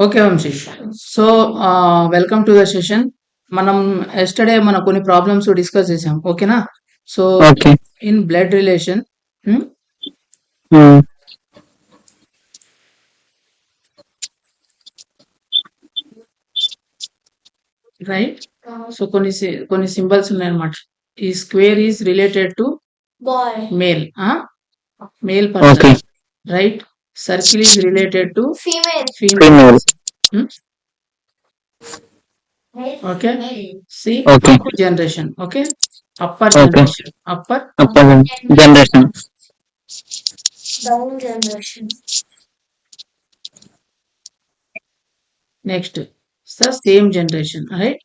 Okay Vamshi. So welcome to the session. మనం yesterday మన కొన్ని ప్రాబ్లమ్స్ డిస్కస్ చేసాం. ఓకేనా? So okay. In blood relation, hmm. Right? సో కొన్ని సింబల్స్ ఉన్నాయన్నమాట. ఈ square is related to male, male okay. Person, right? Circle is related to female. Female. Okay. See okay. Generation. Okay, upper okay. Generation, upper upper generation. Down generation. Next the same generation, right?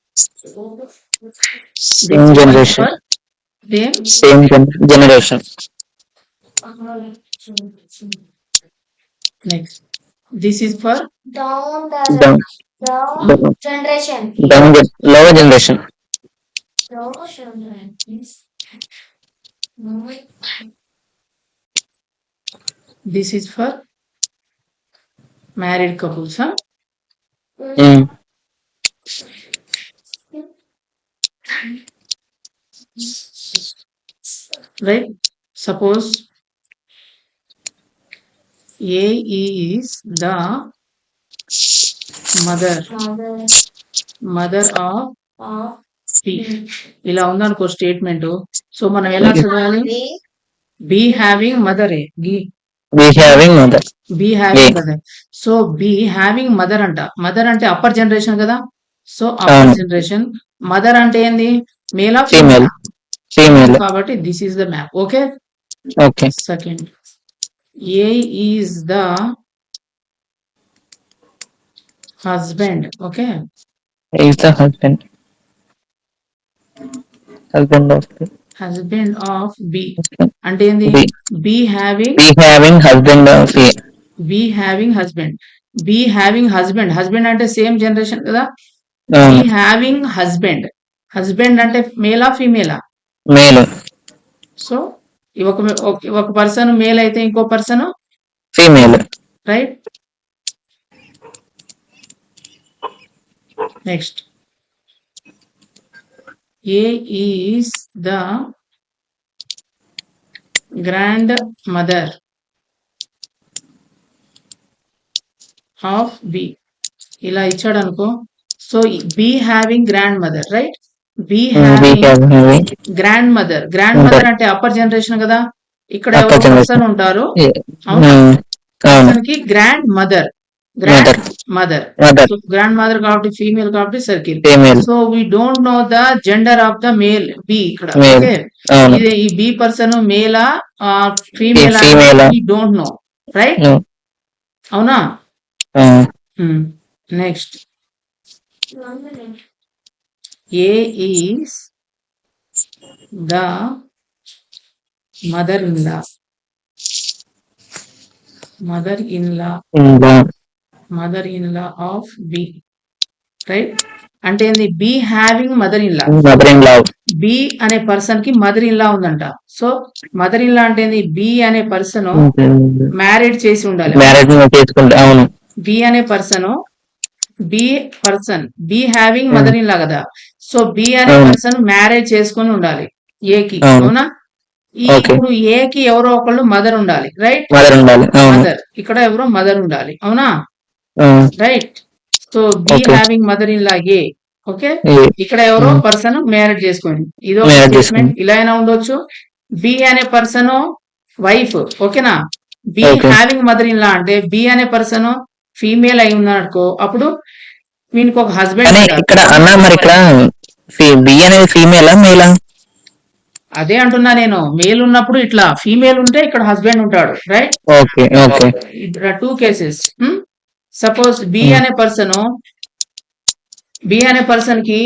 Same generation. Same same generation. next. This is for down down generation. Down lower generation. this is for married couples, huh? హ్మ్. Right? Suppose A is the mother of P. ఇలా ఉందనుకో statement. So మనం ఎలా చదవాలి? B having mother, V having mother. B having mother. So B having mother అంట. Mother అంటే upper generation కదా. So upper అవును. జనరేషన్. మదర్ అంటే ఏంది? Male of female. ఫీమేల్. కాబట్టి this is the map. Okay. Okay. Second, A is the husband. Okay, is the husband. Husband of husband of B అంటే ఏంది? B. B having, V having husband of A. B having husband. B having husband. Husband అంటే same generation కదా. B అవును. Having husband. Husband అంటే మేలా ఫీమేలా? Male. So ఒక person male అయితే ఇంకో person female. Right. Next, A is the grand mother of B. ఇలా ఇచ్చాడు అనుకో. So B having grand mother, right? B V having having grand mother. Grand mother అంటే అప్పర్ జనరేషన్ కదా. ఇక్కడ upper ఎవరో పర్సన్ జనరేషన్. ఉంటారు. అవును. పర్సన్ కి grand mother, grand mother. Mother. So grandmother కాబట్టి ఫీమేల్ కాబట్టి circle. Female. So we don't know the gender of the male B ఇక్కడ. Male. ఓకే, అవును. ఇది ఈ బి పర్సన్ మేలా female Female. We don't know, right? అవునా? Next, A is the mother in law. Mother in law of B, right? అంటే ఏంది? B having mother in law. Mother in law. B అనే person కి mother in లా ఉందంట. So mother in law అంటే ఏంది? B అనే person married చేసి ఉండాలి. మ్యారేజ్ చేసుకుంటే. అవును. బి అనే person B having mother in లా కదా. సో బి అనే పర్సన్ మ్యారేజ్ చేసుకొని ఉండాలి ఏకి. అవునా? ఇప్పుడు ఏకి ఎవరో ఒకళ్ళు మదర్ ఉండాలి, రైట్? మదర్ ఉండాలి. మదర్ ఇక్కడ ఎవరో మదర్ ఉండాలి. అవునా? Right. So B having mother in law A. Okay, ఇక్కడ ఎవరో పర్సన్ మ్యారేజ్ చేసుకోండి. ఇది ఒక స్టేట్మెంట్. ఇలా అయినా ఉండొచ్చు. బి అనే పర్సన్ వైఫ్. ఓకేనా? B having mother in law అంటే బి అనే పర్సన్ ఫీమేల్ అయి ఉన్నాడుకో, అప్పుడు వీనికి ఒక హస్బెండ్. ఇక్కడ అన్న మరి ఇక్కడ బి అనేది ఫీమేలా మేలా? అదే అంటున్నా నేను. మేల్ ఉన్నప్పుడు ఇట్లా, ఫీమేల్ ఉంటే ఇక్కడ హస్బెండ్ ఉంటాడు, right? Okay. Okay. Two cases. Suppose B అనే పర్సన్ కి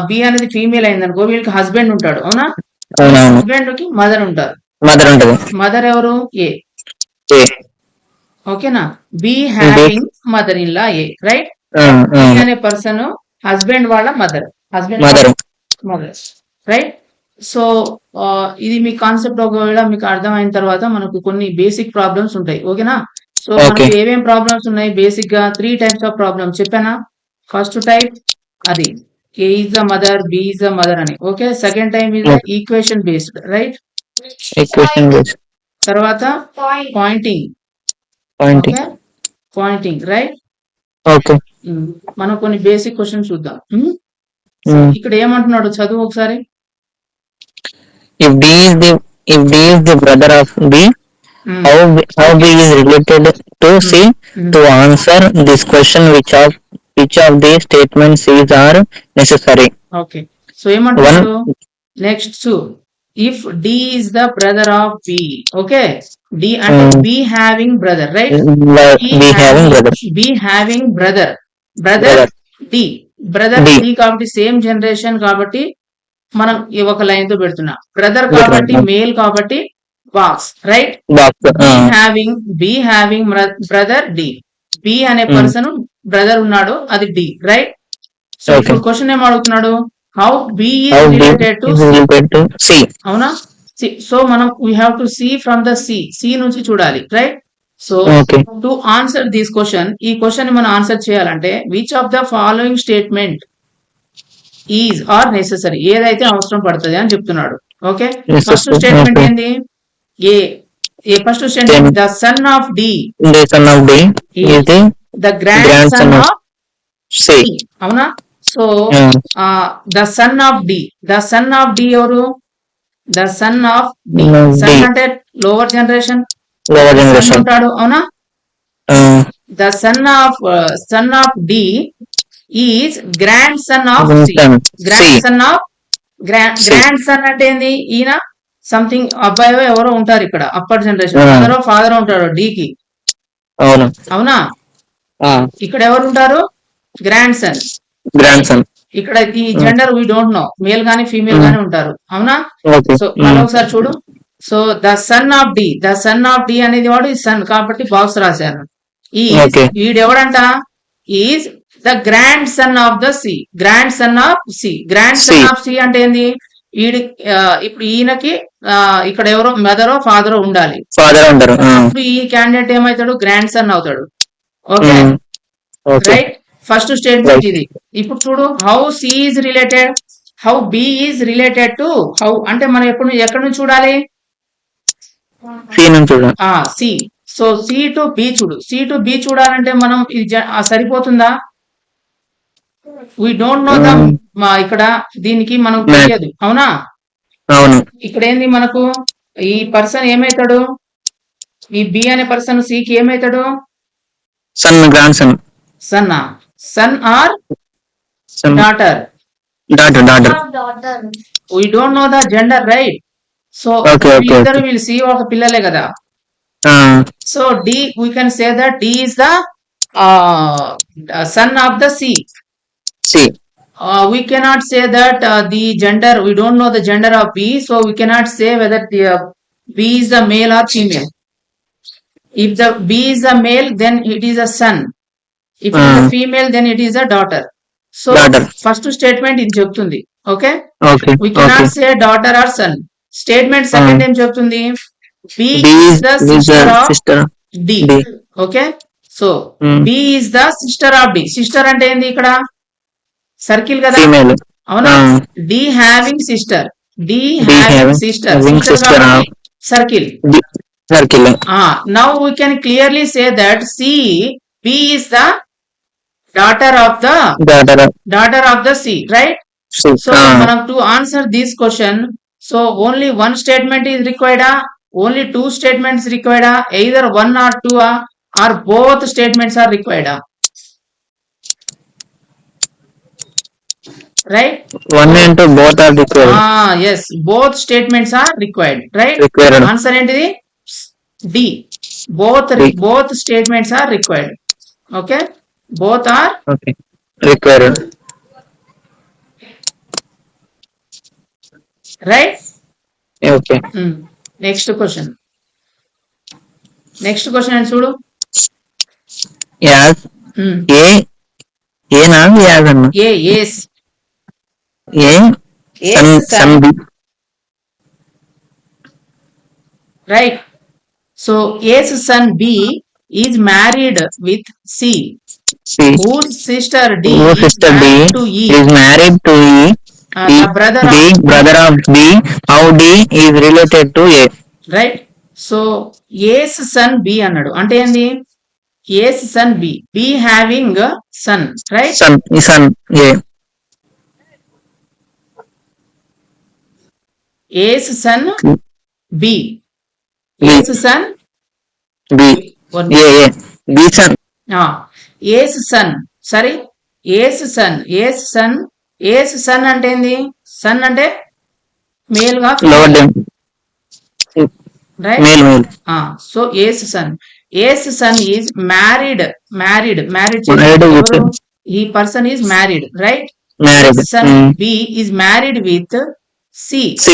బి అనేది ఫీమేల్ అయిందనుకో, వీళ్ళకి హస్బెండ్ ఉంటాడు. అవునా? హస్బెండ్ కి మదర్ ఉంటారు. మదర్ ఉంటుంది. మదర్ ఎవరు? ఏ. ఓకేనా? B having mother in law A, right? B అనే పర్సన్ హస్బెండ్ వాళ్ళ మదర్. Mother, right? సో ఇది మీ కాన్సెప్ట్ ఒకవేళ మీకు అర్థమైన తర్వాత మనకు కొన్ని బేసిక్ ప్రాబ్లమ్స్ ఉంటాయి. ఓకేనా? సో మనకి ఏమేం ప్రాబ్లమ్స్ ఉన్నాయి బేసిక్ గా 3 టైప్స్ ఆఫ్ ప్రాబ్లమ్స్ చెప్పానా. ఫస్ట్ టైప్ అది A is the mother, B is the mother అని. Okay, second time is the equation based, right. Equation based. తర్వాత Point. Pointing. Pointing. Okay, pointing, right. Okay. మనం కొన్ని basic questions చూద్దాం. ఇక్కడ ఏమంటున్నాడు చదువు ఒకసారి. If D is the brother of B, how B is related to C? To answer this question, which of the statements is are necessary? Okay, so ఏమంటున్నాడు next, if D is the brother of B. Okay, D అంటే B having brother, right. B having brother. B having brother D, brother D కాబట్టి same generation కాబట్టి మనం ఈ ఒక line తో పెడుతున్నాం. Brother కాబట్టి మేల్ కాబట్టి box, right. B having brother D, B అనే పర్సన్ బ్రదర్ ఉన్నాడు, అది డి, రైట్. సో ఇప్పుడు క్వశ్చన్ ఏం అడుగుతున్నాడు, how B is related to C. అవునా, సో మనం we have to see from the C నుంచి చూడాలి, right. So to answer this question, ఈ క్వశ్చన్ మనం ఆన్సర్ చేయాలంటే which of the following statement is are necessary, ఏదైతే అవసరం పడుతుంది అని చెప్తున్నాడు. ఓకే, ఫస్ట్ స్టేట్మెంట్ ఏంది, ఏ first statement the son of D the grandson of C. అవునా, so the son of D ఎవరు, the son of D. Son అంటే lower generation ఉంటాడు. అవునా, the son of D is grandson of C. Grandson అంటే ఏంది, ఈయన something అబ్బాయి ఎవరో ఉంటారు ఇక్కడ, అప్పర్ జనరేషన్ మదరో ఫాదర్ ఉంటాడు డి కి. అవునా, ఇక్కడ ఎవరు ఉంటారు, గ్రాండ్ సన్. ఇక్కడ ఈ gender we don't know, male గానీ ఫీమేల్ గానీ ఉంటారు. అవునా, సో మనం ఒకసారి చూడు. So the son of D అనేది వాడు సన్ కాబట్టి బాక్స్ రాశాను. ఈ వీడెవడంట, is the grandson of the C. Grandson of C అంటే ఏంది, వీడి ఇప్పుడు ఈయనకి ఇక్కడ ఎవరో మదరో ఫాదరో ఉండాలి. ఇప్పుడు ఈ క్యాండిడేట్ ఏమవుతాడు, గ్రాండ్ సన్ అవుతాడు. Okay, right. ఫస్ట్ స్టేట్మెంట్ ఇది. ఇప్పుడు చూడు, how C is related, how B is related to how అంటే మనం ఎక్కడి నుంచి చూడాలి, C. So C to B చూడు, సి టు బి చూడాలంటే మనం ఇది సరిపోతుందా, వీ డోంట్ నో ద, ఇక్కడ దీనికి మనకు తెలియదు. అవునా, ఇక్కడ ఏంది మనకు, ఈ పర్సన్ ఏమైతాడు, ఈ బి అనే పర్సన్ సి కి ఏమైతాడు, son or daughter. We don't know the gender, right. So ఇద్దరు వీళ్ళు సి ఒక పిల్లలే కదా. So D we can say that D is the son of the C. We cannot say that the gender, we don't know the gender of B, so we cannot say whether the B is the male or female. If the B is the male, then it is a son. If it is a female, then it is a daughter. So first statement in చెప్తుంది. Okay, we cannot say daughter or son. Statement second ఏం చెప్తుంది, B is the sister of D. Okay, so B is the sister of D. Sister అంటే ఏంది ఇక్కడ, circle కదా. అవునా, D having sister, circle. Now we can clearly say that C B is the daughter of the C, right. So మనం to answer this question, so only one statement is రిక్వైర్డా, only two statements రిక్వైర్డా, either one or two or both statements are రిక్వైర్డా, right. One and two both are required. Yes, both statements are required, right. Answer ఏంటిది, D. Both statements are required. Okay, both are required, right. Okay. Next question and చూడు. Yes. Yes. Son B. Right. So A's son B is married with C, C. whose sister D Whose is sister D married to E, is married to E. the brother The of brother of B. How D is related to A. Right. So ace son B అన్నాడు అంటే ఏంది, as son B, B having son, right. Son A. As son B, B. As son B. A. B son. As son, సరే as sun, ఏస్ sun అంటే ఏంది, sun అంటే male గా Lower them. Right. Male. So ace son is married with ఈ person is married, right. married. Son B is married with C, C.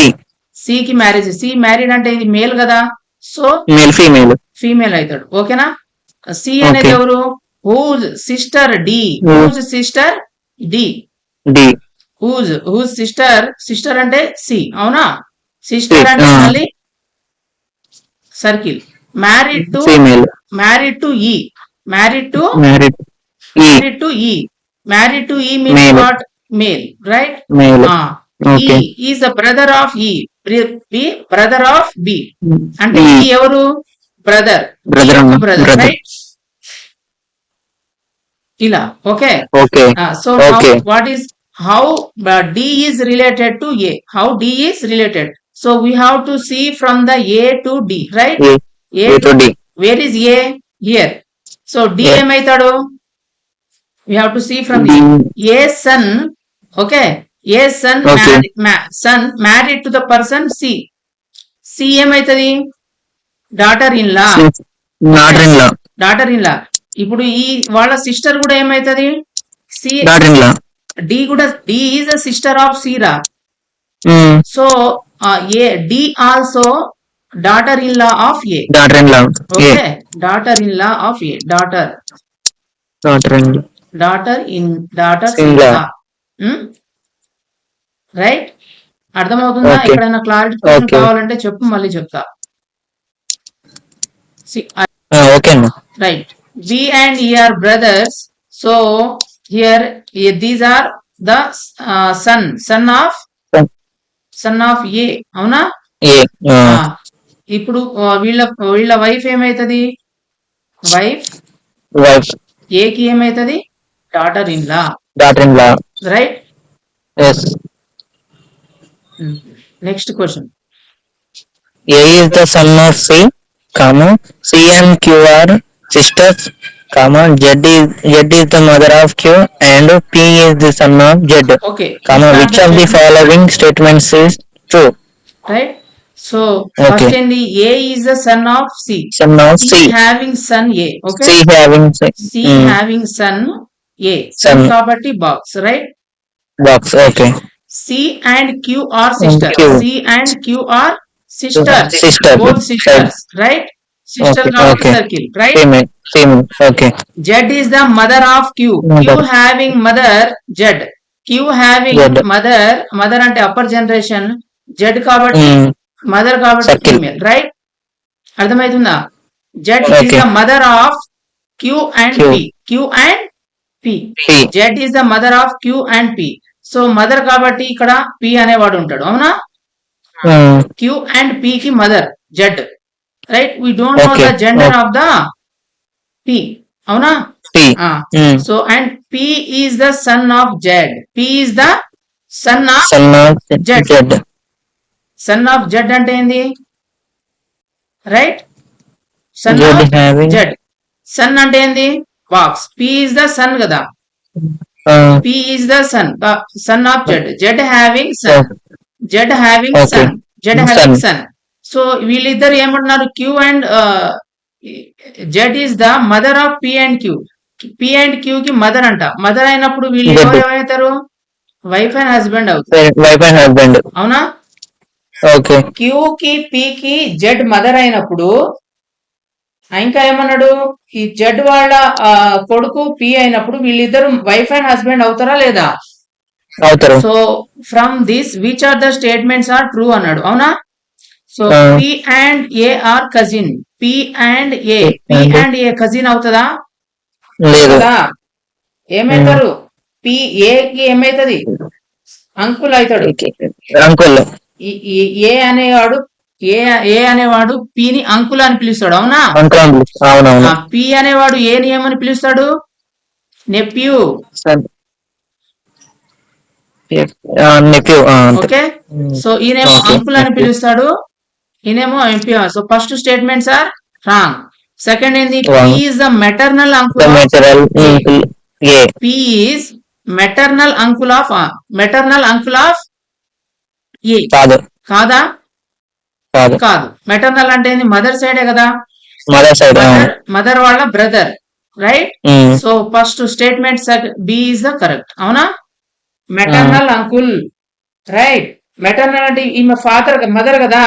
C కి marriage, C married అంటే ఇది male కదా, so Male female. Female అవుతాడు. ఓకేనా. C అనేది Okay. ఎవరు, whose sister D, Hmm. Whose sister D, D. Whose sister అంటే C, అవునా. సిస్టర్ అంటే Ah. మళ్ళీ circle. Married to Female. E, married to Married. E. Married to E means Male. What, male, right. Male. Okay. Is the brother of E, brother of B అంటే E. E ఎవరు, brother Brother అన్న. Brother, Brother. Right. ఇలా okay. Okay. So Okay. What is how D is related to A, how D is related, so we have to see from the A to D, right. A. A to D. Where is A, here. So D Yeah. ఏమైతాడు, we have to see from D. A son, okay. A son Okay. Son married to the person C, C ఏమైతుంది, daughter in law, Daughter in law. Daughter in law. ఇప్పుడు ఈ వాళ్ళ sister కూడా ఏమైతుంది, C, Daughter in law. D కూడా, D is a sister of సీరా, so A D also daughter in law of A, Daughter in law. Okay. A. Daughter in law of A, Daughter in daughter In law. Right. అర్థమవుతుందా. Okay. ఎక్కడైనా clarity Okay. కావాలంటే చెప్పు, మళ్ళీ చెప్తా. Okay. No. Right. B and E are brothers, so here these are the son of A, అవునా. A. ఇప్పుడు వీళ్ళ wife ఏమైతుంది, వైఫ్ Wife. ఏకి ఏమైతుంది, daughter in law, Daughter in law. Right. Yes. Next question. A is the son of C, C and Q are sisters, Z is the mother of Q and P is the son of Z, okay. which of the following statements is true? Right. So Okay. First ఏంది, A is the son of C, Son of C C. Having son A, okay. C having C mm, having son A, Son. Son కాబట్టి box, right. box. Okay. C and Q are sister, Q. C and Q are sisters, Sister. Both sisters, right. Sister Okay, కాబట్టి okay. Circle, right. Female. Okay. Z is the mother of Q. Mother. Q having mother Z. Q having Z. mother అంటే upper generation, Z కాబట్టి mother కాబట్టి Circle. Female, right. అర్థమవుతుందా. Z is Okay. the mother of Q and Q. P. Q and P. P. Z is the mother of Q and P. So mother కాబట్టి ఇక్కడ P అనేవాడు ఉంటాడు, అవునా. Q and P కి mother Z, right. We don't know the Okay. Gender of the P, అవునా. P. So and P is the son of Z. P is the son of Son of Z. Son of Z అంటే ఏంది, right. Son Z of having Z, son అంటే ఏంది, box. P is the son కదా, P is the son of Z. Z having son, Z having Okay. son, Z having Son. son. So వీళ్ళిద్దరు ఏమంటున్నారు, Q and Z is the mother of P and Q. P and Q కి mother అంట. Mother అయినప్పుడు వీళ్ళు Z. ఏమవుతారు, wife and husband అవుతారు, wife and husband. అవునా. Okay. Q కి P కి Z మదర్ అయినప్పుడు ఇంకా ఏమన్నాడు, ఈ Z వాళ్ళ కొడుకు P అయినప్పుడు వీళ్ళిద్దరు వైఫ్ అండ్ హస్బెండ్ అవుతారా లేదా. అవుతారు. So from this which are the statements are true అన్నాడు, అవునా. So P and A are cousin. P and A cousin అవుతుందా? లేదు. కదా, ఏమైతారు? పి ఏకి ఏమైతుంది? అంకుల్ అవుతాడు. అంకుల్. ఏ అనేవాడు ఏ అనేవాడు పిని అంకుల్ అని పిలుస్తాడు, అవునా? అవునవును. పి అనేవాడు ఏని ఏమని పిలుస్తాడు? నెప్యూ. నెప్యూ. ఓకే, సో ఈయనేమో అంకుల్ అని పిలుస్తాడు, ఈయనేమో M P. So first statements are wrong. Second ఏంది? P is the maternal uncle. P is maternal uncle of A. కాదా? కాదు. మెటర్నల్ అంటే ఏంది? మదర్ సైడే కదా, మదర్ వాళ్ళ brother, right? So first statement B is the correct, అవునా? Maternal uncle, right? మెటర్నల్ అంటే ఈమె ఫాదర్ మదర్ కదా,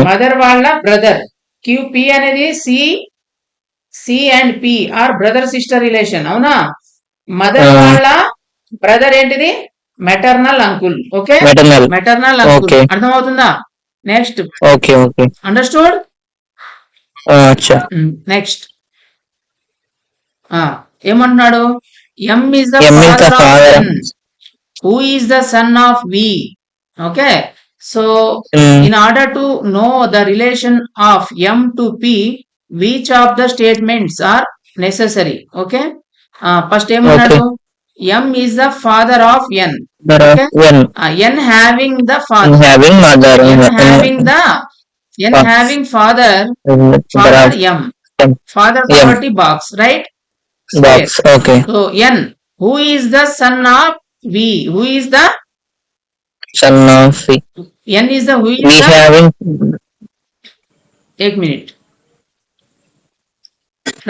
మదర్ వాళ్ళ బ్రదర్. పి అనేది C and P are brother sister relation, అవునా? మదర్ వాళ్ళ బ్రదర్ ఏంటిది? Maternal uncle. Okay, maternal uncle. అర్థమవుతుందా? Next, understood? నెక్స్ట్ ఏమంటున్నాడు? M is the father of N. Who is the son of V? Okay, so in order to know the relation of m to p, which of the statements are necessary? Okay, first ఏమన్నాడు? m is the father of n. Okay, n having the father, n having father m, father కాబట్టి box, right? Okay. So n, who is the son of v? Who is the son of v? n is the who is we the having. एक minute,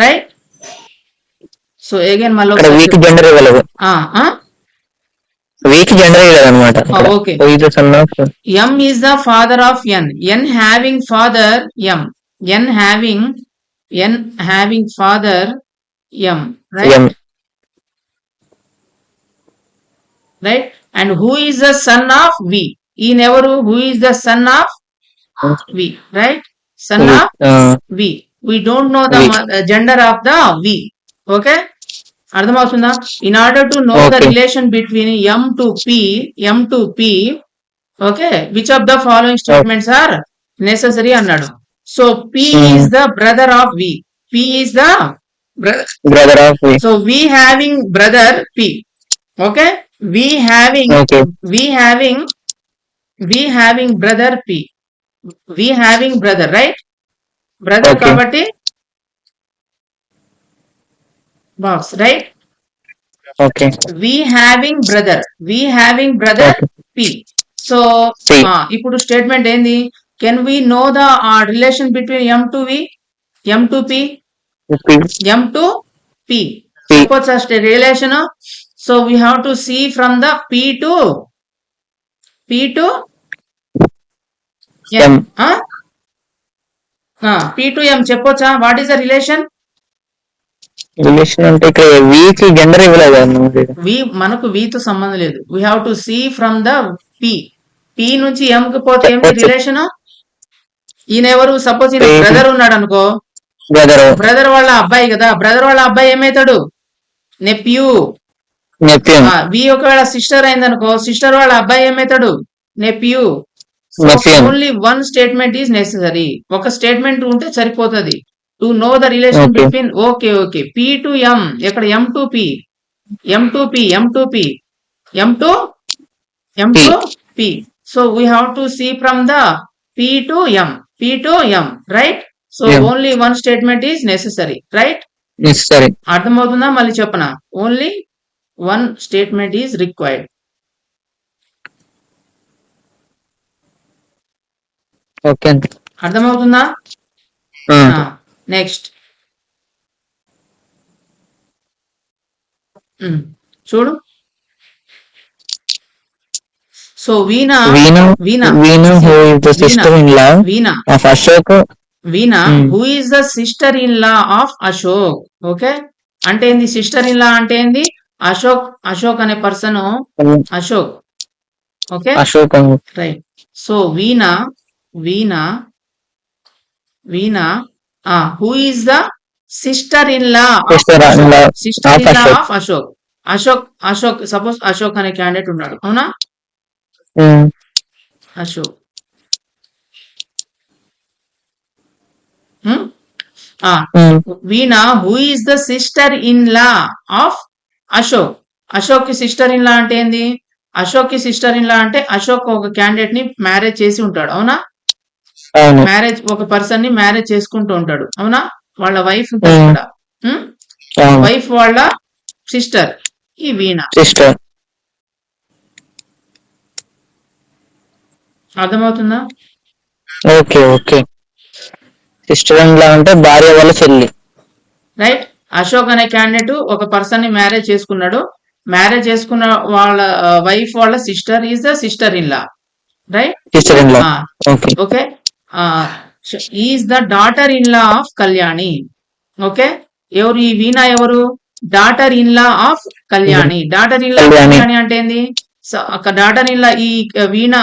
right? So again మళ్ళీ week gender ఇవ్వలేదు. Week gender ఇవ్వలేదు అన్నమాట. Okay, m is the father of n. n having father m. n having father m, right? Right? And who is the son of v? In ఎవరు? Who is the son of v, right? Son of v. We don't know the gender of the v. Okay, అర్థమవుతుందా? In order to know the relation between m to p, okay, which of the following statements are necessary అన్నాడు. So p is the brother of v. p is the brother of v. So v having brother p. Okay, we having brother p. We having brother, right? Brother కాబట్టి box, right? Okay. We having brother p. So ఇప్పుడు statement ఏంది? Can we know the relation between m to p? m to p. Suppose a relation. So we have to see from the p to m. p to m చెప్పొచ్చా? What is the relation? అంటే ఇక్కడ వీక్ gender ఇవ్వలేదు. మనకు వీతో సంబంధం లేదు. We have to see from the p నుంచి m కి పోతే ఏమి రిలేషన్? ఈయన ఎవరు? సపోజ్ ఈయన బ్రదర్ ఉన్నాడు అనుకో, బ్రదర్ వాళ్ళ అబ్బాయి కదా, బ్రదర్ వాళ్ళ అబ్బాయి ఏమైతాడు? నెప్యూ. వి ఒకవేళ సిస్టర్ అయిందనుకో, సిస్టర్ వాళ్ళ అబ్బాయి ఏమైతాడు? Nephew. Only one statement is necessary. ఒక స్టేట్మెంట్ ఉంటే సరిపోతుంది to know the relation between. Okay, P to M. ఎక్కడ? M to P. So we have to see from the P to M, right? So only one statement is necessary, right? అర్థమవుతుందా? మళ్ళీ చెప్పనా? Only one statement is required. అర్థమవుతుందా? Next చూడు. So Veena who is the sister in law of Ashok. Okay, అంటే ఏంది sister in law అంటే ఏంది? అశోక్ అనే person Ashok. Okay, right. So veena who is the sister-in-law Sister-in-law of Ashok. Suppose Ashok అనే candidate ఉన్నాడు, అవునా? Ashok. Veena, who is the sister-in-law of Ashok? Ashok కి sister in law అంటే ఏంది? అశోక్ కి సిస్టర్ ఇన్ లా అంటే అశోక్ ఒక క్యాండిడేట్ ని మ్యారేజ్ చేసి ఉంటాడు, అవునా? మ్యారేజ్ ఒక పర్సన్ ని మ్యారేజ్ చేసుకుంటూ ఉంటాడు, అవునా? వాళ్ళ వైఫ్ ఉంటుంది ఇక్కడ, వైఫ్ వాళ్ళ సిస్టర్ ఈ వీణ. అర్థమవుతుందా? Okay okay. Sister in law అంటే భార్య వాళ్ళ చెల్లి, రైట్? అశోక్ అనే క్యాండిడేట్ ఒక పర్సన్ ని మ్యారేజ్ చేసుకున్నాడు. మ్యారేజ్ చేసుకున్న వాళ్ళ వైఫ్ వాళ్ళ sister is the sister in law, right? Sister in law. Okay. Is the daughter in law of Kalyani. Okay, ఎవరు ఈ వీణ? ఎవరు? Daughter in law of Kalyani. Daughter in law Kalyani అంటే ఏంది? డాటర్ ఇన్ లా ఈ Veena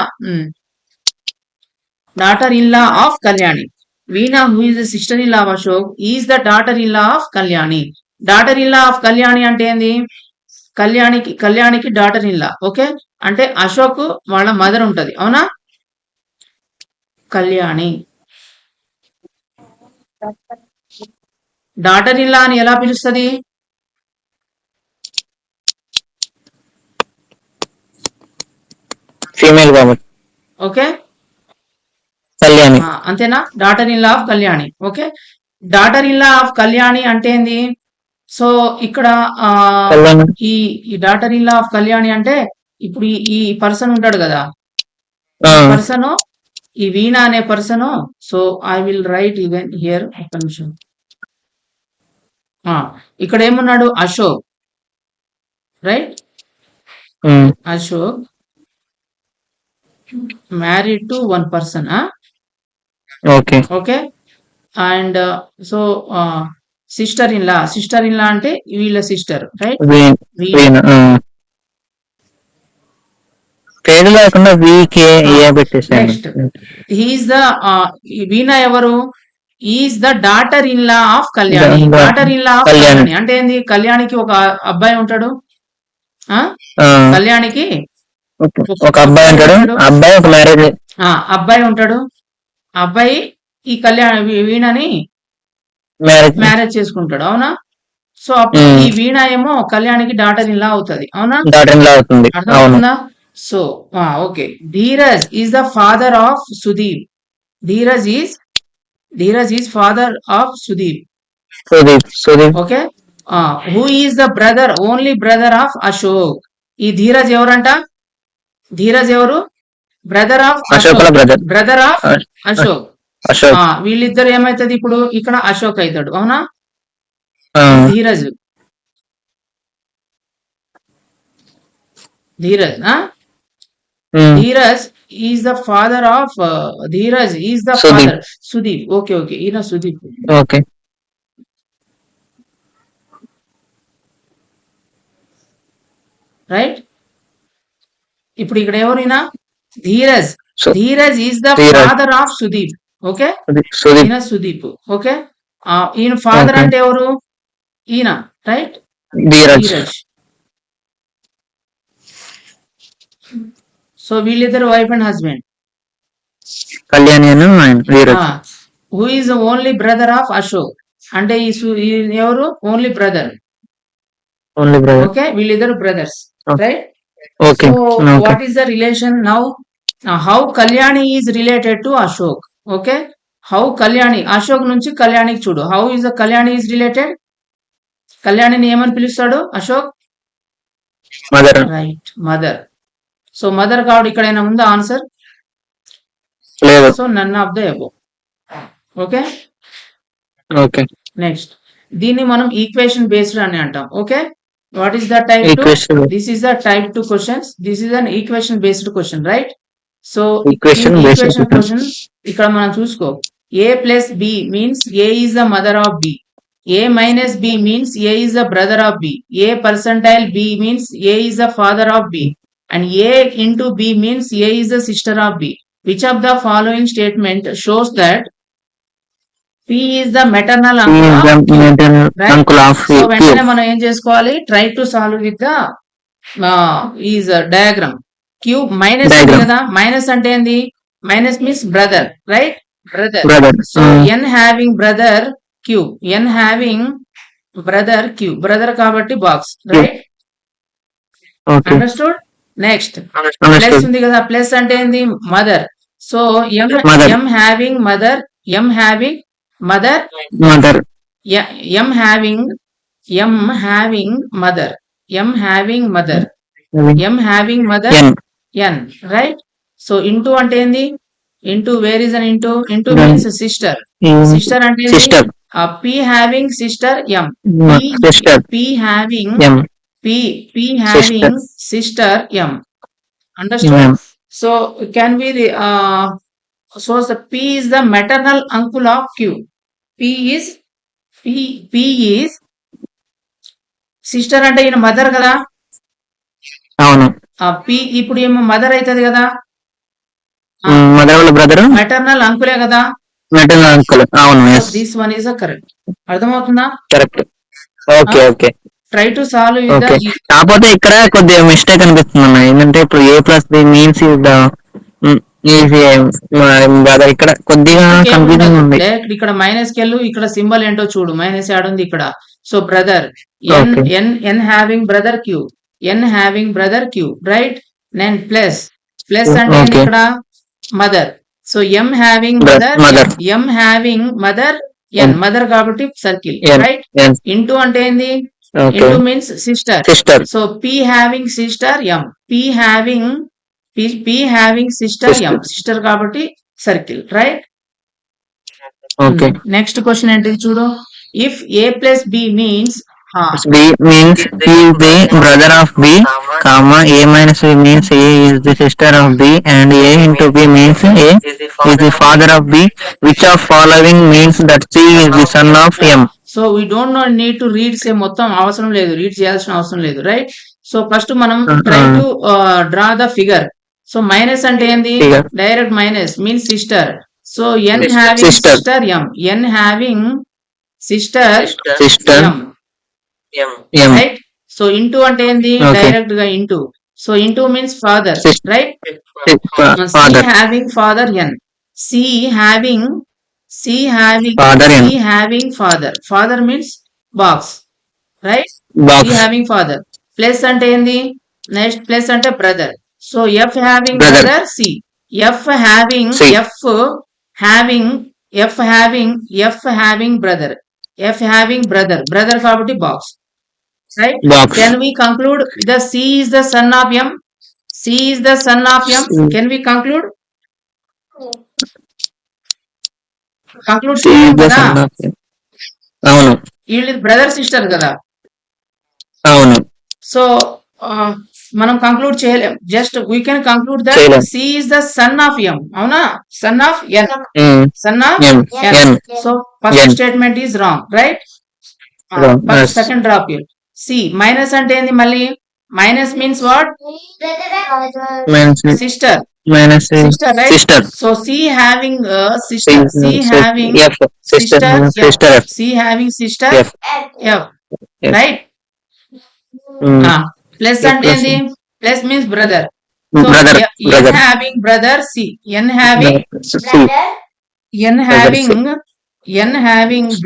daughter in law of Kalyani. Veena who is the sister in law of Ashok is the daughter in law of Kalyani. Daughter in law of Kalyani అంటే ఏంది? కళ్యాణికి daughter in law. Okay, అంటే అశోక్ వాళ్ళ mother ఉంటది, అవునా? Kalyani daughter in లా అని ఎలా పిలుస్తుంది? ఫీమేల్ కాబట్టి. ఓకే, కళ్యాణి అంతేనా? Daughter in law of Kalyani. Okay, daughter in law of Kalyani అంటే ఏంది? సో ఇక్కడ ఈ daughter in law of Kalyani అంటే ఇప్పుడు ఈ పర్సన్ ఉంటాడు కదా, పర్సన్ ఈ వీణ అనే person. So I will write even here, ఒక్క నిమిషం. ఇక్కడ ఏమున్నాడు? Ashok, right? Ashok married to one person. Okay okay, and so sister in law అంటే వీళ్ళ సిస్టర్, రైట్? పేరు లేకుండా నెక్స్ట్ హీఈస్ ద వీణ ఎవరు? Is the daughter in law of Kalyani. Daughter in law of Kalyani అంటే ఏంది? కళ్యాణికి ఒక అబ్బాయి ఉంటాడు, కళ్యాణికి ఒక అబ్బాయి ఉంటాడు, అబ్బాయి ఒక మ్యారేజ్ అబ్బాయి ఉంటాడు. అబ్బాయి ఈ వీణని మ్యారేజ్ చేసుకుంటాడు, అవునా? సో అప్పుడు ఈ వీణ ఏమో కళ్యాణికి డాటర్ ఇన్ లా అవుతుంది, అవునా? అర్థమవుతుందా? So okay, Dheeraj is the father of Sudeep. Dheeraj is father of Sudeep. Okay, who is the brother, only brother of Ashok. ఈ ధీరజ్ ఎవరంట? ధీరజ్ ఎవరు? Brother of Ashok. Brother of Ashok. వీళ్ళిద్దరు ఏమైతుంది ఇప్పుడు? ఇక్కడ అశోక్ అవుతాడు, అవునా? Dheeraj is the father of father Sudeep. Okay, ఈయన సుదీప్. Okay, right? ఇప్పుడు ఇక్కడ ఎవరైనా Dheeraj is the father of Sudeep. Okay, ఈయన సుదీప్. ఓకే, ఈయన ఫాదర్ అంటే ఎవరు? ఈయన, రైట్? ధీరజ్. సో వీళ్ళిద్దరు wife and husband. Kalyani who is only brother of Ashok అంటే ఎవరు? Only brother. ఓకే, వీళ్ళిద్దరు brothers, right? So what is the relation now? How Kalyani is related to Ashok. Okay, how Kalyani Ashok నుంచి కళ్యాణికి చూడు. How is the Kalyani is related? కళ్యాణిని ఏమని పిలుస్తాడు Ashok? Mother. Right, mother. So mother కాబట్టి ఇక్కడ ఏమైనా ఉందా ఆన్సర్? లేదు. So none of the above. Okay, next దీన్ని మనం ఈక్వేషన్ బేస్డ్ అని అంటాం. Okay, what is the type 2? This is the type 2 questions. This is an equation based question, right? So equation question ఇక్కడ మనం చూసుకో. A plus B means A is the mother of B. A minus B means A is the brother of B. A percentile B means A is the father of B. And A into B means A is the sister of B. Which of the following statement shows that P is the maternal He uncle is of the Q. maternal Right? uncle of so Q. వెంటనే మనం ఏం చేసుకోవాలి, try to solve with the is diagram. Cube minus ఉంది Diagram. కదా, minus అంటే ఏంది, minus means brother, right, brother. Brother. So N having brother cube, N having brother cube, brother కాబట్టి box, right, Okay. Understood. Next plus Understood. ఉంది కదా, plus అంటే ఏంది, mother. So Mother. M having mother, M having mother, Mother. M having mother, M having mother, M having mother, N. ఎన్, right. So into అంటే ఏంది, into where is an into, into Then- means sister, sister అంటే ఏంది, Sister. P having sister M, Sister. P having M. P having sister M, understood. M. So can be so P is the maternal uncle of Q. P is sister అంటే ఈయన mother కదా, అవును. P ఇప్పుడు ఏమో mother అవుతుంది కదా, mother వాళ్ళ brother maternal అంకులే కదా, మెటర్నల్ అంకుల్. అవును. Yes. This one is correct. అర్థమవుతుందా? Correct. Okay. Okay. Try to solve with okay. కాకపోతే ఇక్కడ కొద్దిగా మిస్టేక్ అనిపిస్తుంది అన్న, ఏంటంటే ఇప్పుడు A plus B means is the brother, ఇక్కడ కొద్దిగా కన్ఫ్యూజన్ ఉంది. ఇక్కడ మైనస్ కెళ్ళు, ఇక్కడ సింబల్ ఏంటో చూడు, మైనస్ యాడ్ ఉంది ఇక్కడ. So brother, N Okay. N N having brother Q, N having brother Q, right. నేను ప్లస్ ప్లస్ అంటే ఏంది Okay. ఇక్కడ mother. So M having mother, Mother. M having mother N, mother కాబట్టి circle, N. Right. N. Into అంటే ఏంది, okay. Into means sister. Sister. So P having sister M, P having sister M, sister కాబట్టి circle, right. Okay. Next question ఏంటిది చూడు. If A plus B means, B means he is the brother of B, comma A minus B means A is the sister of B, and A into B means A is the father of B. Which of following means that C is the son of M? So we don't no need to read say, మొత్తం అవసరం లేదు, read చేయాల్సిన అవసరం లేదు, right. So first మనం try to draw the figure. So minus అంటే ఏంది, Figure. Direct minus means sister. So N Sister. Having Sister. Sister M, N having sister Sister. M, M. Right. So into అంటే ఏంది, Okay. Direct గా into. So into means father, Sister. Right. Father. C having father n, C having Father n. father, father means box, right. Box. C having father. Plus అంటే ఏంది, next plus అంటే brother. So F having Brother. brother C, F having C. F having brother, brother కాబట్టి box, right. Box. Can we conclude the C is the son of M? C is the son of M. Can we conclude? Conclude C is the కదా, son of M. అవును. వీళ్ళు brother sister కదా. అవును. So మనం conclude చేయలేం, just we can conclude that చేయలేం. C is the son of M. అవునా, son of N, son of M. N. N. So first N. statement is wrong, right. Wrong, First yes. second drop here. C minus అంటే ఏంది, మళ్ళీ minus means what, Minus sister, minus sister, right? sister. So C having sister, C having F. Sister. Sister F. C having sister F. F, right. Plus అంటే Plus. ఏంది, plus means brother. So Brother. N Brother. having brother C, N having C.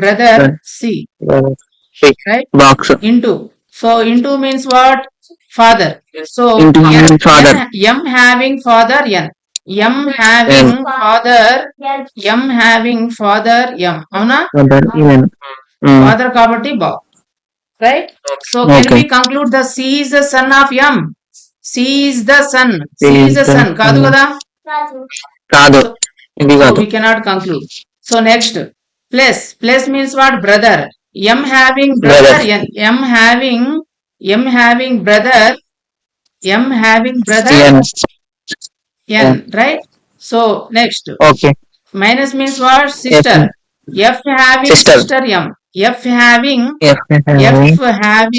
brother C, right. Box. Into, so into means what, father. So Into means father. M having father N, M having father, M having father M, అవునా, Father. Even. Father కాబట్టి box, right. So can Okay. We conclude the C is the son of M? C is the son, C is the son కాదు son. కదా, కాదు. ఇది so కాదు. we cannot conclude. So next, plus means what, brother. M having brother Brother. N, M having brother N. N, right. So next, Okay. minus means what, sister. F having Sister. sister M, F having F.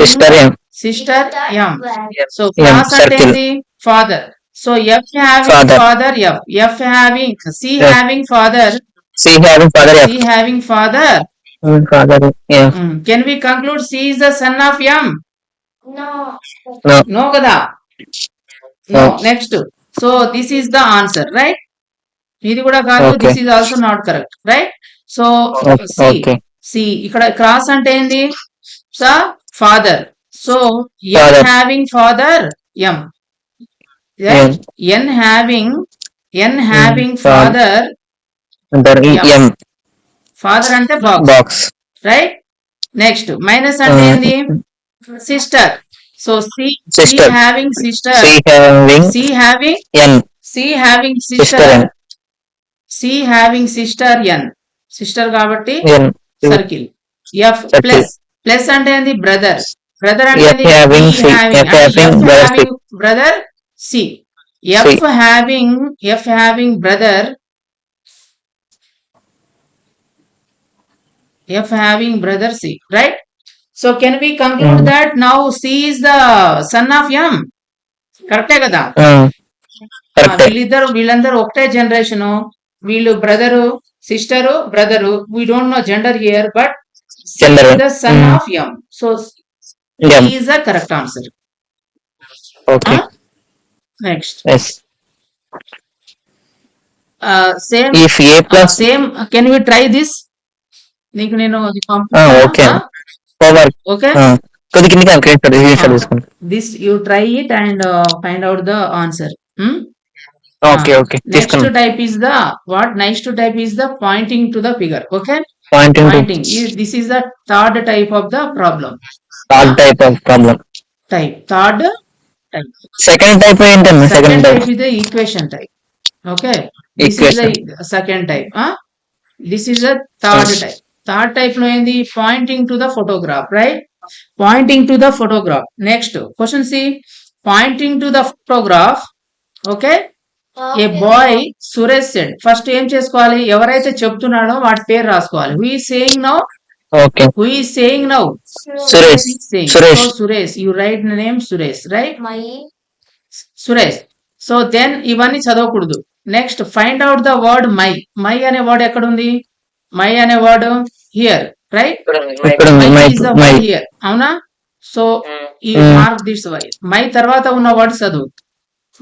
Sister M. sister M. So M, class అంటే circle. ఏంది, father. So F having Father. father, F having, C Yes. having father, C having father F. C having father. Father F. Can we conclude C is the son of M? No. No. No kada. No. No. Next. So this is the answer, right? ఇది కూడా కాదు. Okay. This is also not correct, right? So C Okay. C ఇక్కడ cross అంటే ఏంది? Father. So N Father. Having father M, N having father. M. Father అంటే box, Box. Right? Next minus అంటే ఏంది? Sister. So C Sister. Having sister, C having C having N. C having Sister sister, N. C having sister N, sister కాబట్టి N. Circle. F Circle. Plus, plus అంటే ఏంది? Brother. Brother అంటే F having C. F having brother C. Brother C. F having brother, F having brother C, right? So can we conclude that now C is the son of M? కరెక్టే కదా? Correct. వీళ్ళందరూ ఒకటే generation. వీళ్ళు brother, sister, brother. We don't know gender here, but Gender. The son of M. So M. Is the correct answer. Okay. Next Yes. Same If A plus same can we try this? నీకు నేను okay. Power. Okay, కొద్ది కిందకి screen తీసుకోండి. This you try it and find out the answer. Okay okay next తీసుకోండి. Type is the what? Next type is the pointing to the figure. Okay, pointing pointing. This is the third type of the problem. Third type of problem. Third type. Second type ఏంటన్నా? Second second type type is the equation type. Okay. This Equation. is the second type. This is the third Yes. type. Third type లో ఏంది? Pointing to the photograph, right? Pointing to the photograph. Next question C. Pointing to the photograph. Okay. A boy Suresh said. First ఏం చేసుకోవాలి? ఎవరైతే చెప్తున్నాడో వాటి పేరు రాసుకోవాలి. Who is saying now? Okay. Who is saying now? Suresh. Suresh. So Suresh, you write the name Suresh, right? My Suresh. So then ఇవన్నీ చదవకూడదు. Next find out the word my. My అనే వర్డ్ ఎక్కడ ఉంది? మై అనే వర్డ్ హియర్, రైట్? ఇక్కడ ఉంది my my is the my. Word here, అవునా? So ఈ మార్క్ దిస్ వై. మై తర్వాత ఉన్న వర్డ్ చదువు.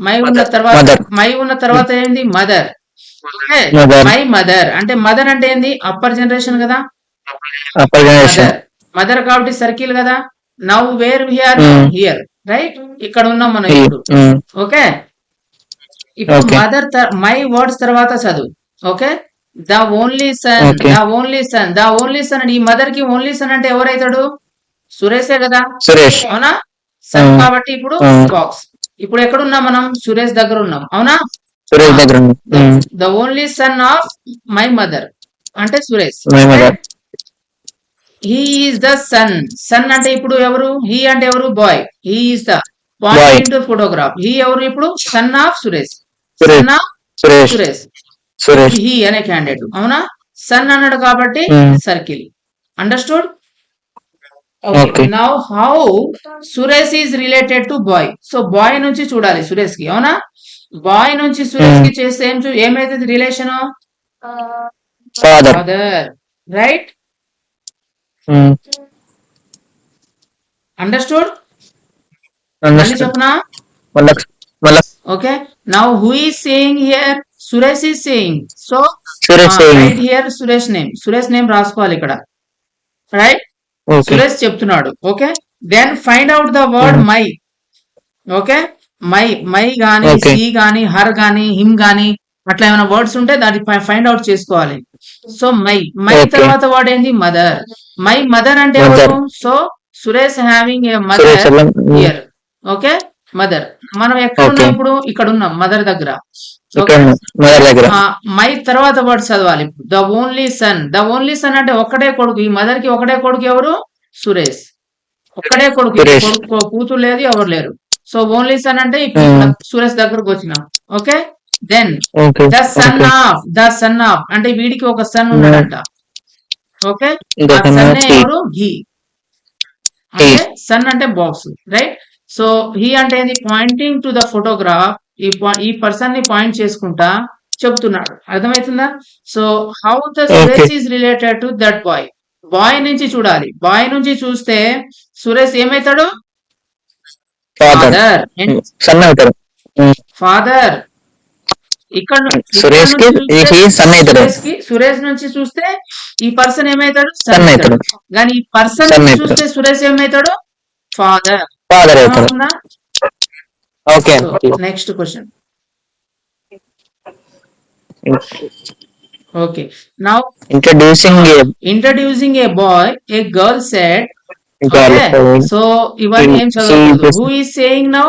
మై ఉన్న తర్వాత, Mother. మై ఉన్న తర్వాత ఏంది? Mother. Okay, Mother. My mother అంటే మదర్ అంటే ఏంది? అప్పర్ జనరేషన్ కదా. Upper generation. మదర్, మదర్ కాబట్టి సర్కిల్ కదా. Now where here? Here, right? ఇక్కడ ఉన్నాం మనం ఇప్పుడు. ఓకే, ఇప్పుడు Okay. మదర్ మై వర్డ్స్ తర్వాత చదువు. Okay, the only son, Okay. The only son, the only son. ఈ మదర్ కి ఓన్లీ సన్ అంటే ఎవరైతాడు? సురేషే కదా, సురేష్. అవునా? Son Hmm. కాబట్టి ఇప్పుడు Hmm. బాక్స్. ఇప్పుడు ఎక్కడ ఉన్నాం మనం? సురేష్ దగ్గర ఉన్నాం, అవునా? సురేష్ దగ్గర ఉంది. The only son of my mother అంటే Suresh. My mother. He is the son. Son అంటే ఇప్పుడు ఎవరు? హీ అంటే ఎవరు? Boy. He is the point to photograph. He ఎవరు ఇప్పుడు? Son of Suresh. Suresh. Son of Suresh. Suresh. Suresh. He అనే క్యాండిడేట్, అవునా? సన్ అన్నాడు కాబట్టి Hmm. Circle. Understood? Okay. Now how Suresh is related to boy. So boy నుంచి చూడాలి సురేష్ కి, అవునా? బాయ్ నుంచి సురేష్ కి చేస్తే ఏమైతుంది relation? Father. Father, right? Understood? మళ్ళీ చెప్పనా? మళ్ళా okay, now who is saying here? Suresh is saying. So Suresh saying. Right here Suresh name. Suresh name రాసుకోవాలి ఇక్కడ, రైట్? ఓకే. సురేష్ చెప్తున్నాడు. Okay, then find out the word my. Okay, my, my గాని, Okay. She గాని, her గాని, him గాని అట్లా ఏమైనా వర్డ్స్ ఉంటే దాన్ని ఫైండ్ అవుట్ చేసుకోవాలి. So my, my Okay. తర్వాత వర్డ్ ఏంది? మదర్. మై మదర్ అంటే Mother. ఎవరు? So Suresh having a Suresh mother here. Okay, mother. మనం ఎక్కడ ఉన్నాం Okay. ఇప్పుడు? ఇక్కడ ఉన్నాం, మదర్ దగ్గర. ఇక్కడ మదర్ దగ్గర. మై తర్వాత వర్డ్ చదవాలి. The only son. The only son అంటే ఒక్కడే కొడుకు. ఈ మదర్ కి ఒకటే కొడుకు ఎవరు? సురేష్. ఒక్కడే కొడుకు, సురేష్. కొడుకు కూతురు లేదు, ఎవరు లేరు. సో ఓన్లీ సన్ అంటే ఇప్పుడు సురేష్ దగ్గరకు వచ్చినాం. Okay, then okay. The son okay. Of. The son of అంటే వీడికి ఒక సన్ ఉన్నాడంట. ఓకే, The ఆ son సన్ of he. ఎవరు? హీ. అంటే సన్ అంటే బాక్స్, రైట్? సో హీ అంటే ఏంది? Pointing to the photograph. ఈ పర్సన్ ని పాయింట్ చేసుకుంటా చెప్తున్నాడు. అర్థమవుతుందా? So how the Suresh is related to that boy. Boy నుంచి చూడాలి. బాయ్ నుంచి చూస్తే సురేష్ ఏమైతాడు? ఫాదర్. సన్ అవుతారు. ఫాదర్. ఇక్కడ సురేష్ కి సన్ అవుతారు. సురేష్ నుంచి చూస్తే ఈ పర్సన్ ఏమైతాడు? సన్ అవుతాడు. కానీ ఈ పర్సన్ చూస్తే సురేష్ ఏమైతాడు? ఫాదర్. ఫాదర్ అవుతాడు. Okay. Next question. Okay. Now introducing a boy, a girl said. So ఇవన్నీ ఏం చదవకూడదు. Who is saying now?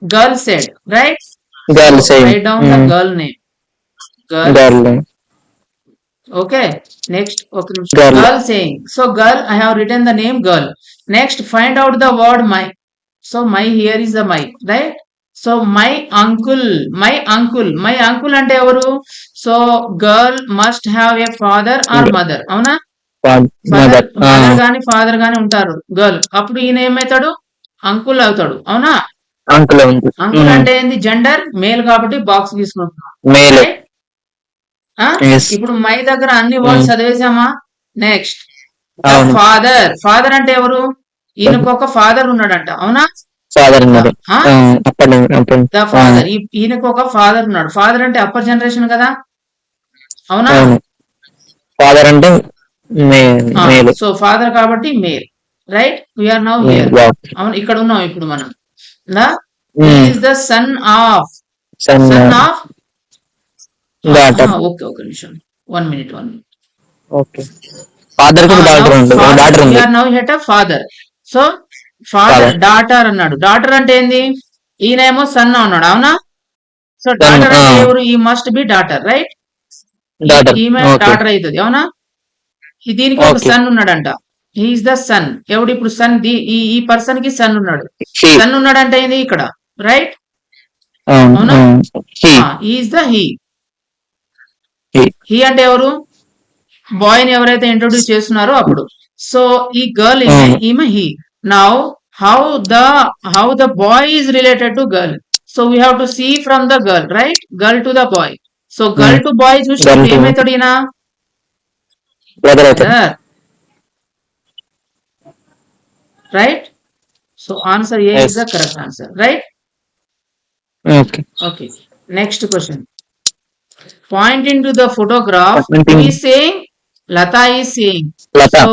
Girl said, right? Girl saying. Write down the girl name. Girl name. Okay. Next. Okay. Girl. Girl saying. So girl, I have written the name girl. Next, find out the word my. So my here is the my, right? So my uncle అంటే ఎవరు? So girl must have a father or mother. అవునా? Mother గాని father గాని ఉంటారు girl. అప్పుడు ఈయన ఏమైతాడు? Uncle అవుతాడు. అవునా? అంకుల్ అంటే ఏంది? జెండర్ మేల్ కాబట్టి బాక్స్ తీసుకుంటున్నాం. ఇప్పుడు మై దగ్గర అన్ని వర్డ్స్ చదివేసామా? నెక్స్ట్ ఫాదర్ అంటే ఎవరు? ఈయనకు ఒక ఫాదర్ ఉన్నాడంట. అవునా? The father. ఈయనకు ఒక ఫాదర్ ఉన్నాడు. ఫాదర్ అంటే అప్పర్ జనరేషన్ కదా. అవునా? ఫాదర్ అంటే సో ఫాదర్ కాబట్టి male, right? We are now here. అవును, ఇక్కడ ఉన్నాం ఇప్పుడు మనం. ఈజ్ ద సన్ ఆఫ్ ఒక నిమిషం. 1 minute. Father father. So father daughter అన్నాడు. డాటర్ అంటే ఏంది? ఈయనేమో సన్ అన్నాడు. అవునా? సో డాటర్ అంటే ఎవరు? ఈ మస్ట్ బి డాటర్, రైట్? ఈమె డాటర్ అవుతుంది. అవునా? దీనికి ఒక సన్ ఉన్నాడంట. He is the son. ఎవడు ఇప్పుడు సన్? ఈ పర్సన్ కి సన్ ఉన్నాడు. సన్ ఉన్నాడంటే ఏంది ఇక్కడ, రైట్? అవునా? Is the he. హీ అంటే ఎవరు? బాయ్ ని ఎవరైతే ఇంట్రొడ్యూస్ చేస్తున్నారో అప్పుడు. సో ఈ గర్ల్ ఈమె he. Now how the boy is related to girl. So we have to see from the girl, right? Girl to the boy. So girl to boy చూసినప్పుడు ఏమైతాడు ఈయన? Right? So answer A is the correct answer, right? Okay. Next question. Pointing to the photograph, who is saying? Lata is saying. So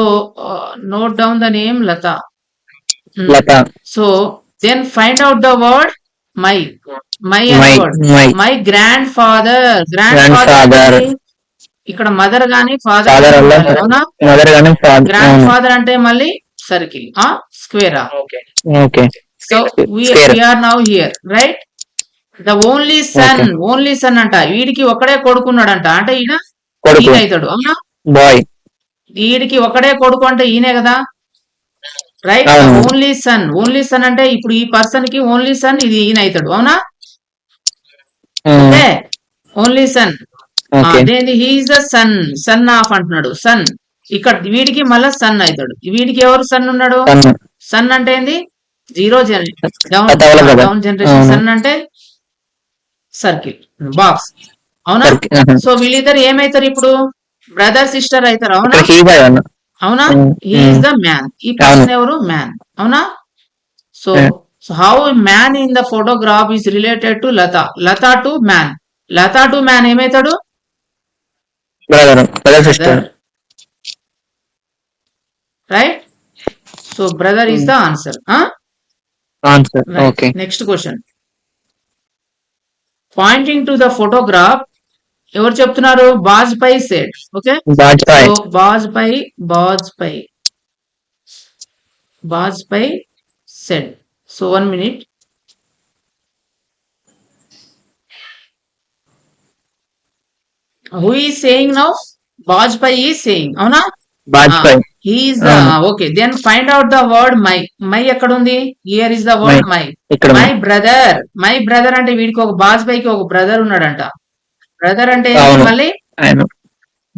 note down the name Lata. So then find out the word my. Word. My grandfather. ఇక్కడ mother గాని father. Grandfather అంటే మళ్ళీ circle, స్క్వేరా. So we are now here, right? The only son అంట. వీడికి ఒకడే కొడుకున్నాడంట. అంటే ఈయన అవుతాడు. అవునా? వీడికి ఒకడే కొడుకు అంటే ఈయనే కదా, రైట్? ఓన్లీ సన్ అంటే ఇప్పుడు ఈ పర్సన్ కి ఓన్లీ సన్ ఇది ఈయన అవుతాడు. అవునా? ఓకే. Only sun. అదేంటి? హీఈస్ ద సన్ ఆఫ్ అంటున్నాడు. సన్ ఇక్కడ వీడికి మళ్ళా సన్ అవుతాడు. వీడికి ఎవరు సన్ ఉన్నాడు? సన్ అంటే ఏంది? 0 డౌన్ జనరేషన్. సన్ అంటే సర్కిల్, బాక్స్. అవునా? సో వీళ్ళిద్దరు ఏమైతారు ఇప్పుడు? బ్రదర్ సిస్టర్ అవుతారు. అవునా? He is the man. ఈ పర్సన్ ఎవరు? మ్యాన్. అవునా? So how man in the photograph is related to Lata to man ఏమైతాడు? Right? So brother is the answer. Next question. Pointing to the photograph ఎవరు చెప్తున్నారు? Vajpayee said. Okay. Vajpayee said. So 1 minute. Who is saying now? Vajpayee is saying. అవునా? Okay. Then find out the word my ఎక్కడ ఉంది? Here is the word my brother అంటే వీడికి ఒక వాజ్పేయికి ఒక brother ఉన్నాడంట. బ్రదర్ అంటే మళ్ళీ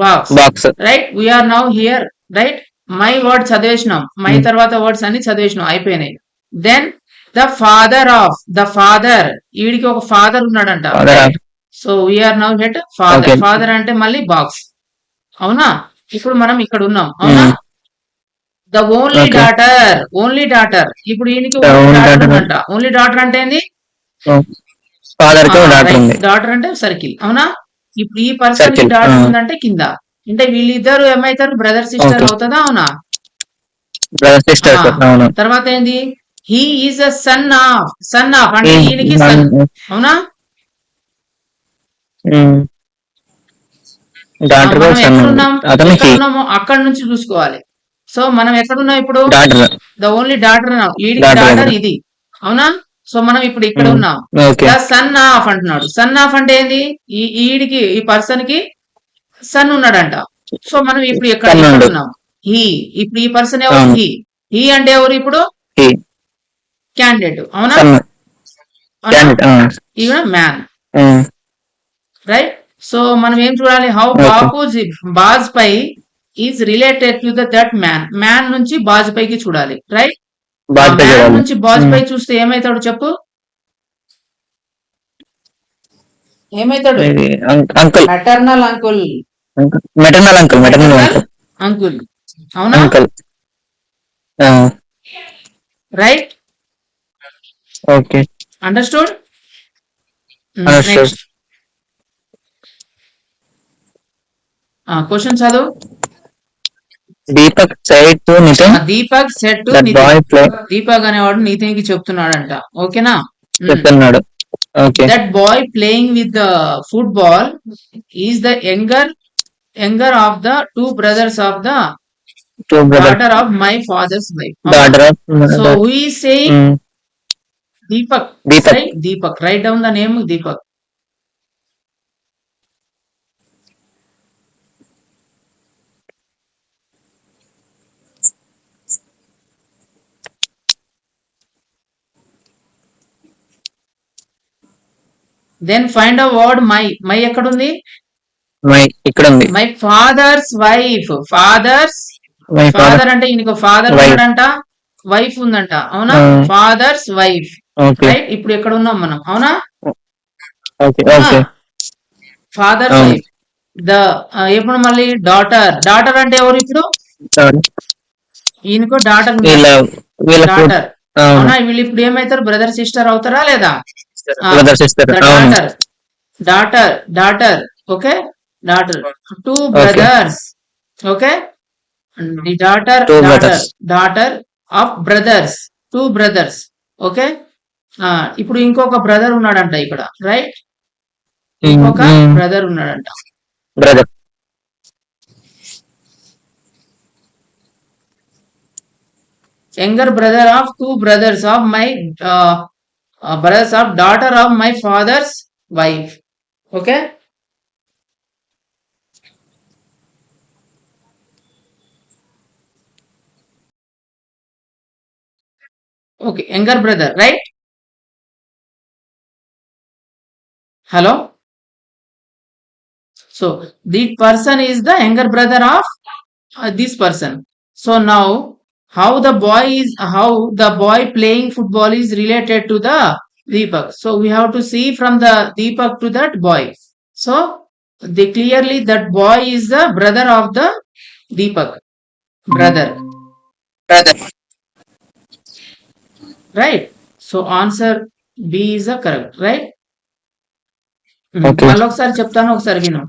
box, right? We are now here, right? My word చదివేసినాం. మై తర్వాత వర్డ్స్ అన్ని చదివేసినాం, అయిపోయినాయి. Then the father of, the father, వీడికి ఒక ఫాదర్ ఉన్నాడంట. Father of. So we are now at father. Okay. Father అంటే మళ్ళీ బాక్స్. అవునా? ఇప్పుడు మనం ఇక్కడ ఉన్నాం. అవునా? The only Okay. Daughter, only daughter. ఇప్పుడు ఈయనకి The only only daughter daughter. ఉందంట. ఓన్లీ డాటర్ అంటే ఏంది? ఫాదర్ కి డాటర్ ఉంది. డాటర్ అంటే సర్కిల్. అవునా? ఇప్పుడు ఈ పర్సన్ కి Circle. డాటర్ ఉందంటే కింద. అంటే వీళ్ళిద్దరు ఏమైతారు? Brother sister Okay. అవుతుందా? అవునా? Brother sisters. అవును. తర్వాత ఏంది? He is a son of, sun of అంటే ఈయనకి సన్. అవునా? డాటర్ మనం సన్ ఎక్కడున్నాం? అతను ఎక్కడ ఉన్నామో అక్కడ నుంచి చూసుకోవాలి. సో మనం ఎక్కడున్నాం ఇప్పుడు? డాటర్. ద ఓన్లీ డాటర్ అన్నాం. వీడికి Daughter డాటర్ దగ్గర. ఇది. అవునా? సో మనం ఇప్పుడు ఇక్కడ ఉన్నాం. ఓకే. ద సన్ ఆఫ్ అంటున్నాడు. సన్ ఆఫ్ అంటే ఏంది? ఈడికి, ఈ పర్సన్ కి సన్ ఉన్నాడంట. సో మనం ఇప్పుడు ఇక్కడ Son ఇక్కడ ఉండు. ఉన్నాం. హీ, ఇప్పుడు ఈ పర్సన్ ఎవరు? అవును. హీ. హీ అంటే ఎవరు ఇప్పుడు? He. క్యాండిడేట్. అవునా? Son. Candidate. Even man. Mm. Right? So మనం ఏం చూడాలి? How Okay. Bapuji Bajpai is related to that man. Man నుంచి బాజ్పైకి చూడాలి. రైట్? బాధ్యత మ్యాన్ చూడాలి. నుంచి బాజ్పై చూస్తే ఏమైతాడు చెప్పు? ఏమైతాడు? ఇది uncle. Maternal uncle. Maternal uncle. Maternal uncle. Uncle. అవునా? అంకుల్. రైట్? Okay. Understood? Understood. Next question చదువు. Deepak said to Nitin Deepak said to that boy play Deepak అనేవాడు నితిన్ కి చెప్తున్నాడంట. ఓకేనా? చెప్తున్నాడు. Okay. That boy playing with the football is the younger of the two brothers of the two brother. Daughter of my father's wife. Daughter of. So who is saying? Deepak. Deepak. Right? Deepak. Right down the name Deepak. Then find a word my. My ఎక్కడుంది? My ఇక్కడ ఉంది. My father's wife. Father's, my father father. అంటే ఈయనకు father Wife. ఉన్నాడంట, wife ఉందంట. అవునా? Father's wife. Okay. Right? ఇప్పుడు ఎక్కడ ఉన్నాం మనం? అవునా? ఓకే. ఓకే. ఫాదర్స్ అవును. వైఫ్. ద ఎప్పుడు మళ్ళీ డాటర్. డాటర్ అంటే ఎవరు ఇప్పుడు? సారీ. ఈయనకు డాటర్ వీళ్ళ వీళ్ళ డాటర్. అవును. అవునా? వీళ్ళు ఇప్పుడు ఏమైతారు? బ్రదర్ సిస్టర్ అవుతారా లేదా? Brother sister. అవును. Daughter, daughter, daughter. Okay? Daughter. Two brothers. Okay? The daughter, Two daughter, brothers. Daughter of brothers. Two brothers. Okay? ఇప్పుడు ఇంకొక బ్రదర్ ఉన్నాడంట ఇక్కడ. రైట్? ఇంకొక బ్రదర్ ఉన్నాడంట. Brother. Younger brother of two brothers of my brothers of daughter of my father's wife. Okay? Okay, younger brother, right? Hello? So, the person is the younger brother of this person. So now, how the boy playing football is related to the Deepak. So we have to see from the Deepak to that boy. So clearly that boy is the brother of the Deepak. Brother. Right? So answer B is the correct. Right? Okay. మళ్ళీ ఒకసారి చెప్తాను, ఒకసారి విను.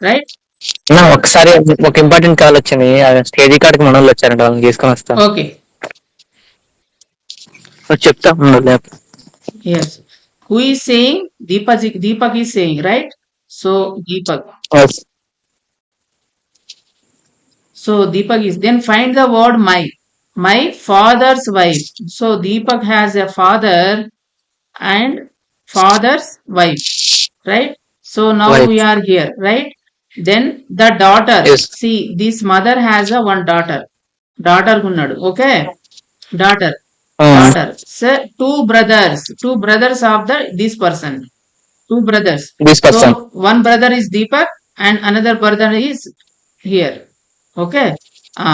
Right? ఒకసారి ఒక important call వచ్చింది. Stage కార్డ్కి మన వాళ్ళు వచ్చారంట, వాళ్ళని తీసుకొని వస్తాను. ఓకే. చెప్తా. Yes. Who is saying? Deepak is saying, right? So Deepak. So Deepak is, then find the word my. My father's wife. So Deepak has a father and father's wife. Right? So now Wife. we are here, right? Then the daughter. Yes. See, this mother has a one daughter. Daughter kunnadu. Okay? Daughter. Daughter. So two brothers of this person. Two brothers. This person. So one brother is Deepak and another brother is here. Okay?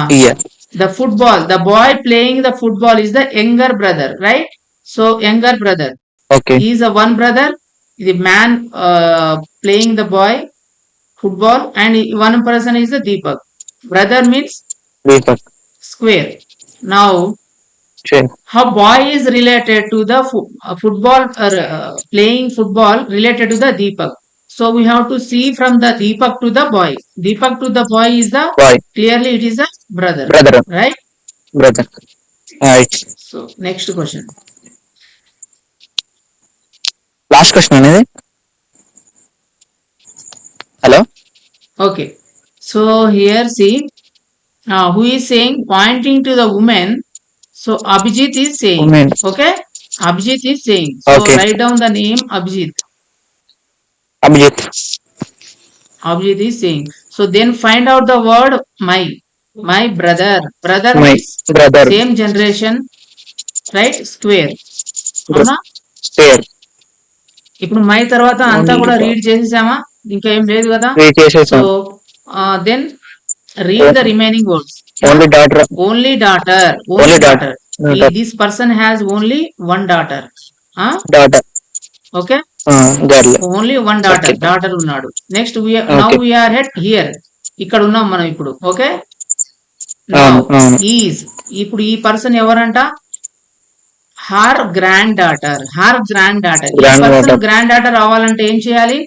Yeah. The football, the boy playing the football is the younger brother, right? So younger brother. Okay. He is a one brother. The man playing the boy football, and one person is the Deepak. Brother means Deepak. square. Now, Sure. how boy is related to the football playing football related to the Deepak. So we have to see from the Deepak to the boy. Deepak to the boy is the Boy. clearly it is a brother, Brother. right? Brother. Right. So next question. Last question అనేది. Hello. Okay. So here see who is saying pointing to the woman. So Abhijit is saying. Woman. Okay. Abhijit is saying. So Okay. write down the name Abhijit. Abhijit. Abhijit is saying. So then find out the word my. My brother. Brother My means brother. same generation, right? Square. అవునా? Square. ఇప్పుడు my తర్వాత అంతా Only కూడా read చేసేసామా? ఇంకా ఏం లేదు కదా? read so చేసేసాం. దెన్ read the remaining words. Only daughter. Only daughter. Only Only daughter. daughter. This person has only one daughter. Daughter. Okay. Girl. Only one daughter. Okay. Daughter ఉన్నాడు. Next now Okay. we are at here. ఇక్కడ ఉన్నాం మనం ఇప్పుడు. Okay. Now అవును అవును. is ఇప్పుడు ఈ person ఎవరంట? Her grand daughter. Her grand daughter. ఈ Grand person daughter. Grand daughter అవ్వాలంటే ఏం చేయాలి?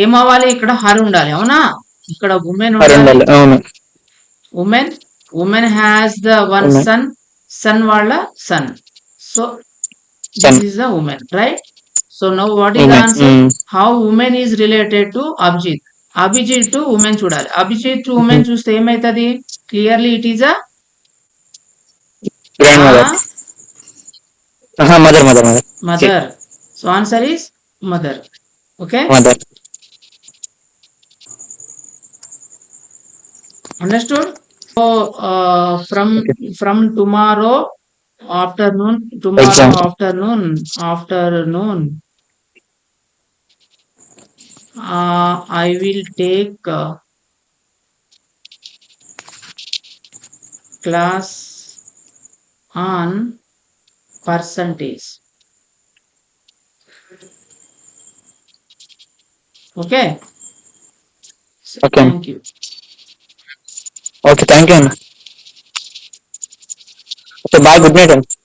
ఏమవ్వాలి? ఇక్కడ హర్ ఉండాలి. అవునా? ఇక్కడ ఉమెన్ ఉండాలి. అరుండాలి. అవును. Woman. Woman has the one Woman. Son. Son వాళ్ళ son. So Son. this is the woman, right? So now what is the Woman. answer? How woman is related to Abhijit? Abhijit to woman చూడాలి. Abhijit to woman చూస్తే ఏమైతుంది? Clearly it is a Grandmother. Mother. Mother. Mother. mother. So answer is mother. Okay. Mother. Understood? So from tomorrow afternoon, Exam. I will take class on percentage. Okay. Okay. Thank you. Okay. Thank you. Okay. Bye. Good night.